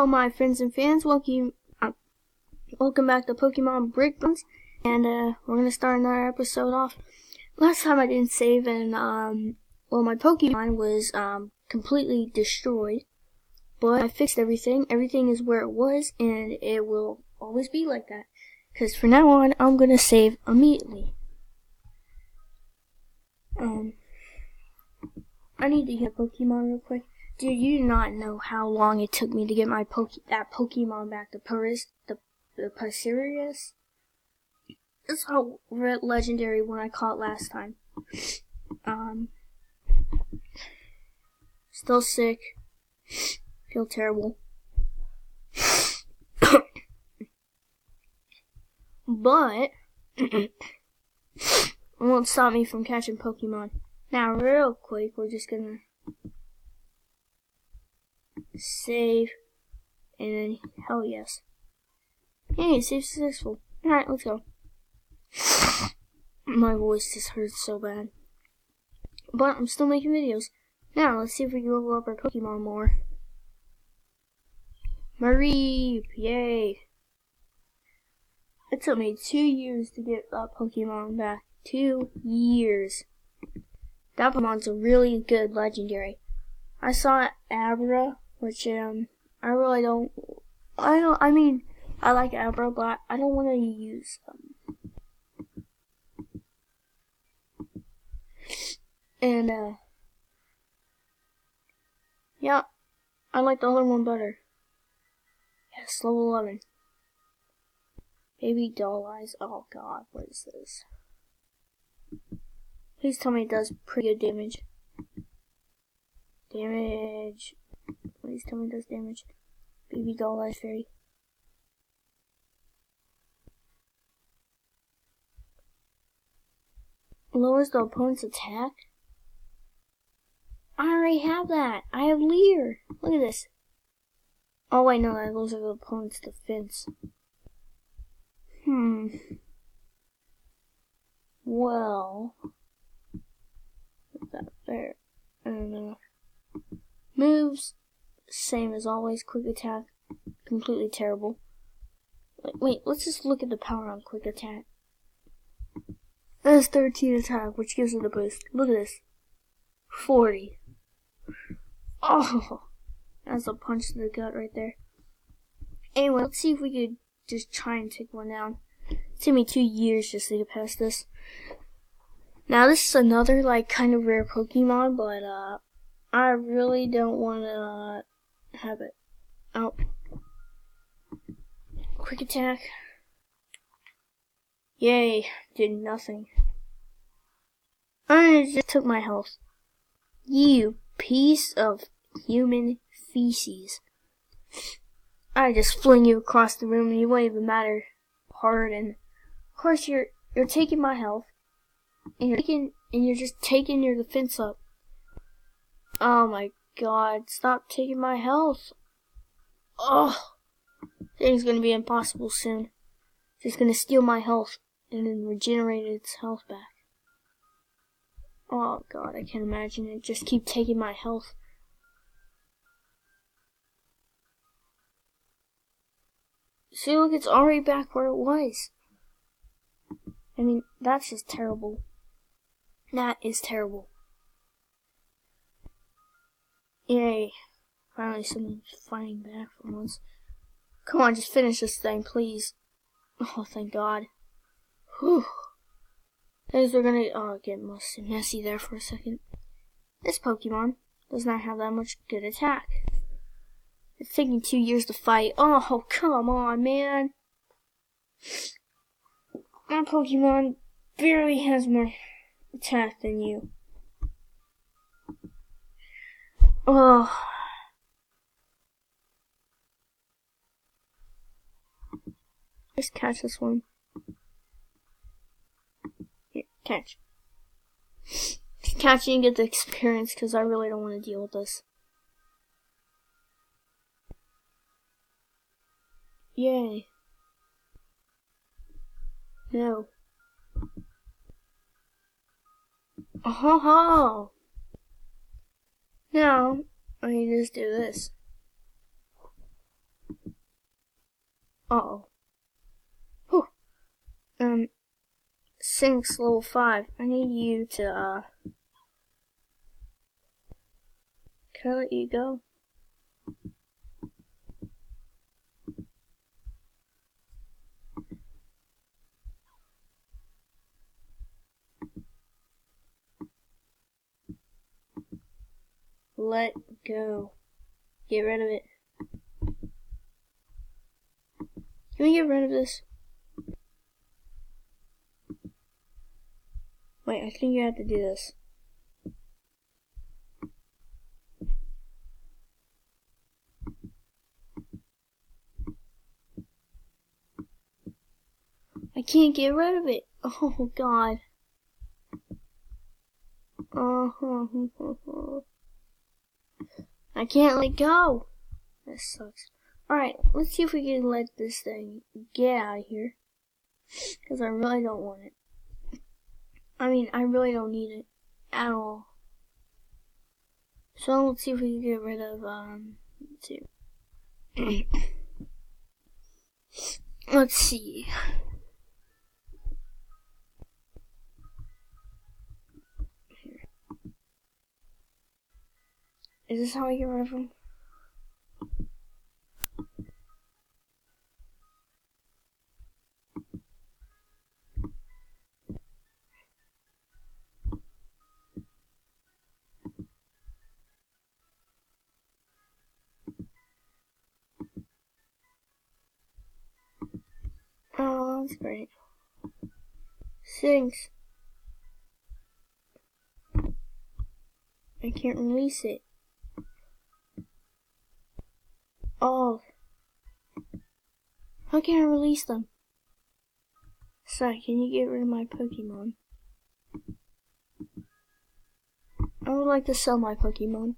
Hello, my friends and fans. Welcome back to Pokemon Breakdowns, and we're gonna start another episode off. Last time I didn't save, and my Pokemon was completely destroyed, but I fixed everything. Everything is where it was, and it will always be like that. Because from now on, I'm gonna save immediately. I need to hit Pokemon real quick. Dude, you do not know how long it took me to get my that Pokemon back to the Pasirius. That's how legendary one I caught last time. Still sick. Feel terrible. But it won't stop me from catching Pokemon. Now, real quick, we're just gonna save, and then, hell yes. Hey, save successful. Alright, let's go. My voice just hurts so bad. But I'm still making videos. Now, let's see if we can level up our Pokemon more. Marie! Yay! It took me 2 years to get that Pokemon back. 2 years. That Pokemon's a really good legendary. I saw Abra, which I really don't. I mean, I like Abra, but I don't want to use them. And yeah, I like the other one better. Yes, level 11. Baby doll eyes. Oh God, what is this? Please tell me it does pretty good damage. Please tell me it does damage. Baby doll eyes fairy. Lowers the opponent's attack? I already have that. I have Leer. Look at this. Oh wait, no, that lowers the opponent's defense. Well, put that there. And moves, same as always. Quick attack, completely terrible. Wait, let's just look at the power on quick attack. That's 13 attack, which gives it a boost. Look at this. 40. Oh, that's a punch to the gut right there. Anyway, let's see if we could just try and take one down. It took me 2 years just to get past this. Now this is another kind of rare Pokemon, but I really don't want to have it. Oh, quick attack. Yay, did nothing. I just took my health. You piece of human feces. I just fling you across the room and you won't even matter hard, and of course you're taking my health and you're just taking your defense up. Oh my God, stop taking my health. Oh, thing's gonna be impossible soon. It's gonna steal my health and then regenerate its health back. Oh God, I can't imagine it. Just keep taking my health. See, look, it's already back where it was. I mean, that's just terrible. That is terrible. Yay. Finally someone's fighting back for once. Come on, just finish this thing, please. Oh, thank God. Whew. Things are gonna get messy there for a second. This Pokemon does not have that much good attack. It's taking 2 years to fight. Oh, come on, man. That Pokemon barely has more attack than you. Oh. Just catch this one. Here, catch. Just catch it and get the experience, because I really don't want to deal with this. Yay. No. Oh. Now, I can just do this. Uh-oh. Whew. Sinks level 5. I need you to, can I let you go? Let go. Get rid of it. Can we get rid of this? Wait, I think you have to do this. I can't get rid of it. Oh, God. I can't let go. That sucks. Alright, let's see if we can let this thing get out of here. Because I really don't want it. I mean, I really don't need it at all. So let's see if we can get rid of, let's see. Let's see. Here. Is this how I get rid of them? Oh, that's great. Sinks. I can't release it. Oh. How can I release them? Sorry, can you get rid of my Pokemon? I would like to sell my Pokemon.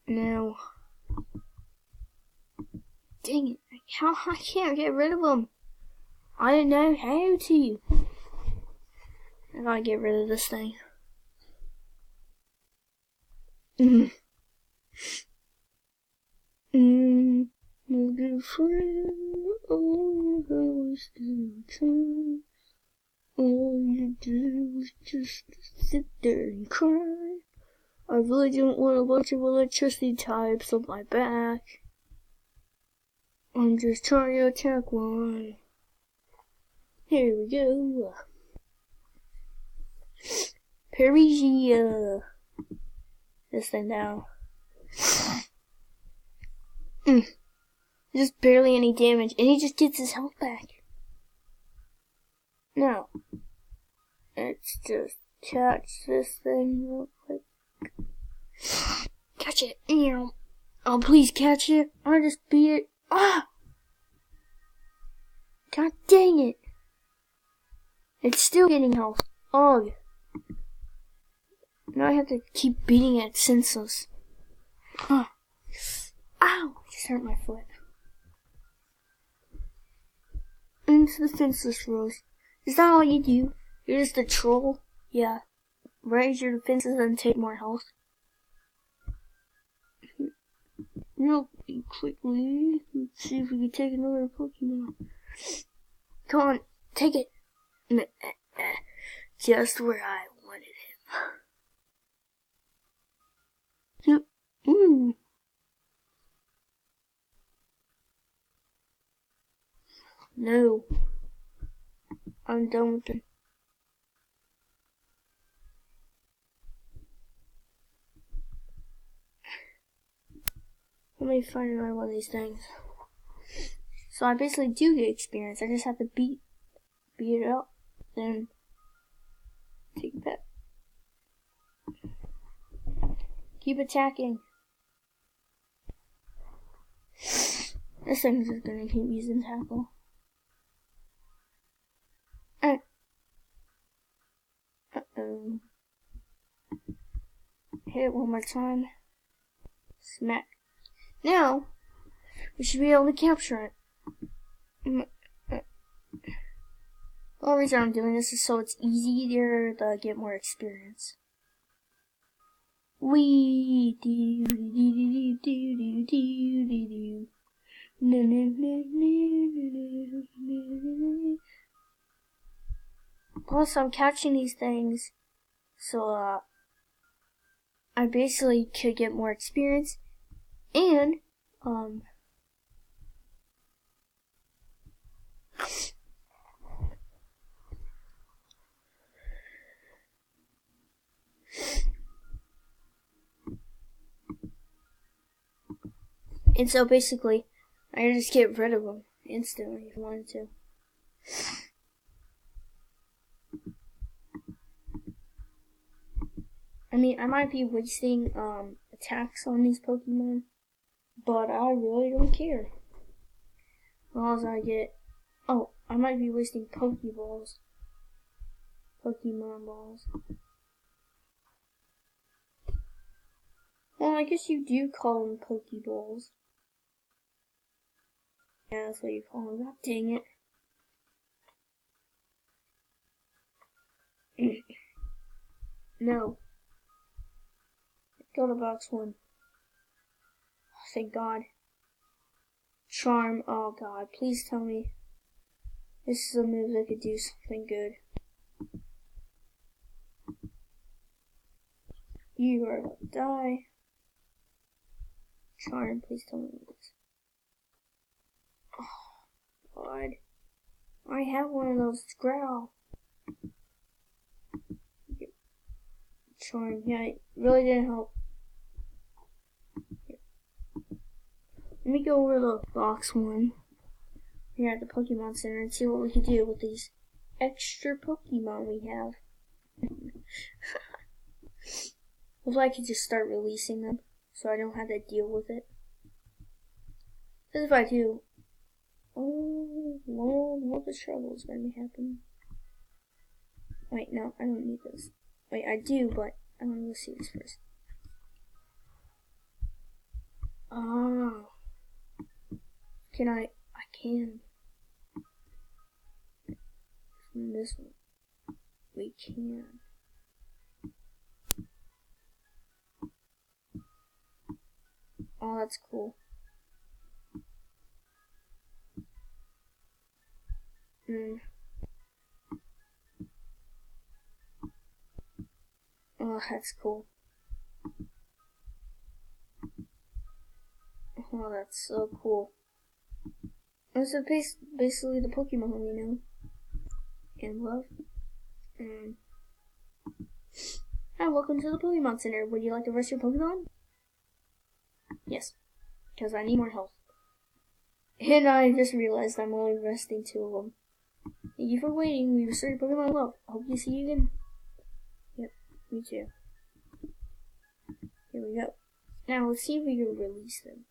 No. Dang it. How I can't get rid of them. I didn't know how to. I gotta get rid of this thing. My good friend, all you always do time. All you did was just sit there and cry. I really didn't want a bunch of electricity types on my back. I'm just trying to attack one. Here we go. Parisia. This thing now. Just barely any damage, and he just gets his health back. Now, let's just catch this thing real quick. Catch it. Oh, please catch it. I just beat it. Ah! God dang it. It's still getting health. Ugh. Now I have to keep beating it senseless. Ow! I just hurt my foot. Into the fenceless rose. Is that all you do? You're just a troll? Yeah. Raise your defenses and take more health. Real quickly, let's see if we can take another Pokemon. Come on, take it. Just where I wanted him. No. I'm done with it. Let me find another one of these things. So I basically do get experience. I just have to beat it up, then take it back. Keep attacking. This thing's just gonna keep using tackle. Uh-oh. hit it one more time. Smack. Now, we should be able to capture it. The only reason I'm doing this is so it's easier to get more experience. Wee do do do do do do do. No, no, no, no, no. Plus, I'm catching these things, so I basically could get more experience, and and so basically, I could just get rid of them instantly if I wanted to. I mean, I might be wasting attacks on these Pokemon, but I really don't care. As long as I get... Oh, I might be wasting Pokeballs. Pokemon balls. Well, I guess you do call them Pokeballs. Yeah, that's what you call them. God dang it. No. Go to box 1. Oh, thank God. Charm. Oh God, please tell me this is a move that could do something good. You are about to die. Charm, please tell me this. Oh God. I have one of those. Growl. Charm. Yeah, it really didn't help. Let me go over to box 1 here at the Pokemon Center and see what we can do with these extra Pokemon we have. Hopefully I can just start releasing them so I don't have to deal with it. Because if I do, oh Lord, what the trouble is going to be happening. Wait, no, I don't need this. Wait, I do, but I want to see this first. Oh. Can I can. From this one. We can. Oh, that's cool. Oh, that's cool. Oh, that's so cool. This is basically the Pokemon we know and love. Hi, welcome to the Pokemon Center. Would you like to rest your Pokemon? Yes, because I need more health. And I just realized I'm only resting 2 of them. Thank you for waiting. We restored your Pokemon love. Hope you see you again. Yep, me too. Here we go. Now let's see if we can release them.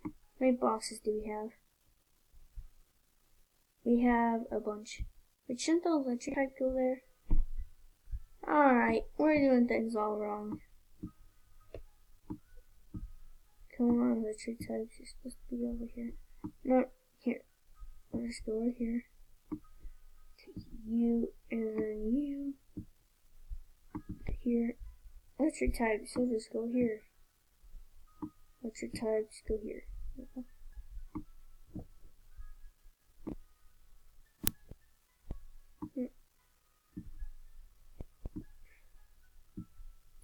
How many boxes do we have? We have a bunch. But shouldn't the electric type go there? Alright, we're doing things all wrong. Come on, electric types. You're supposed to be over here. No, here. Let's go over here. Take you, and then you. Here. Electric types, so just go here. Electric types, go here.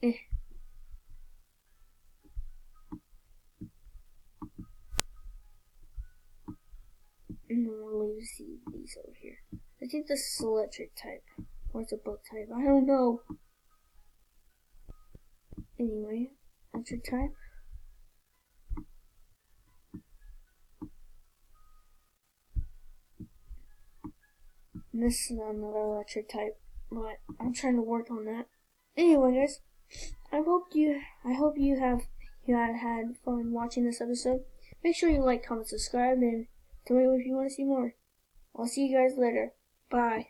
And then we'll leave these over here. I think this is electric type. Or it's a bug type. I don't know. Anyway, electric type. And this is another electric type. But I'm trying to work on that. Anyway, guys, I hope you had fun watching this episode. Make sure you like, comment, subscribe, and tell me if you want to see more. I'll see you guys later. Bye.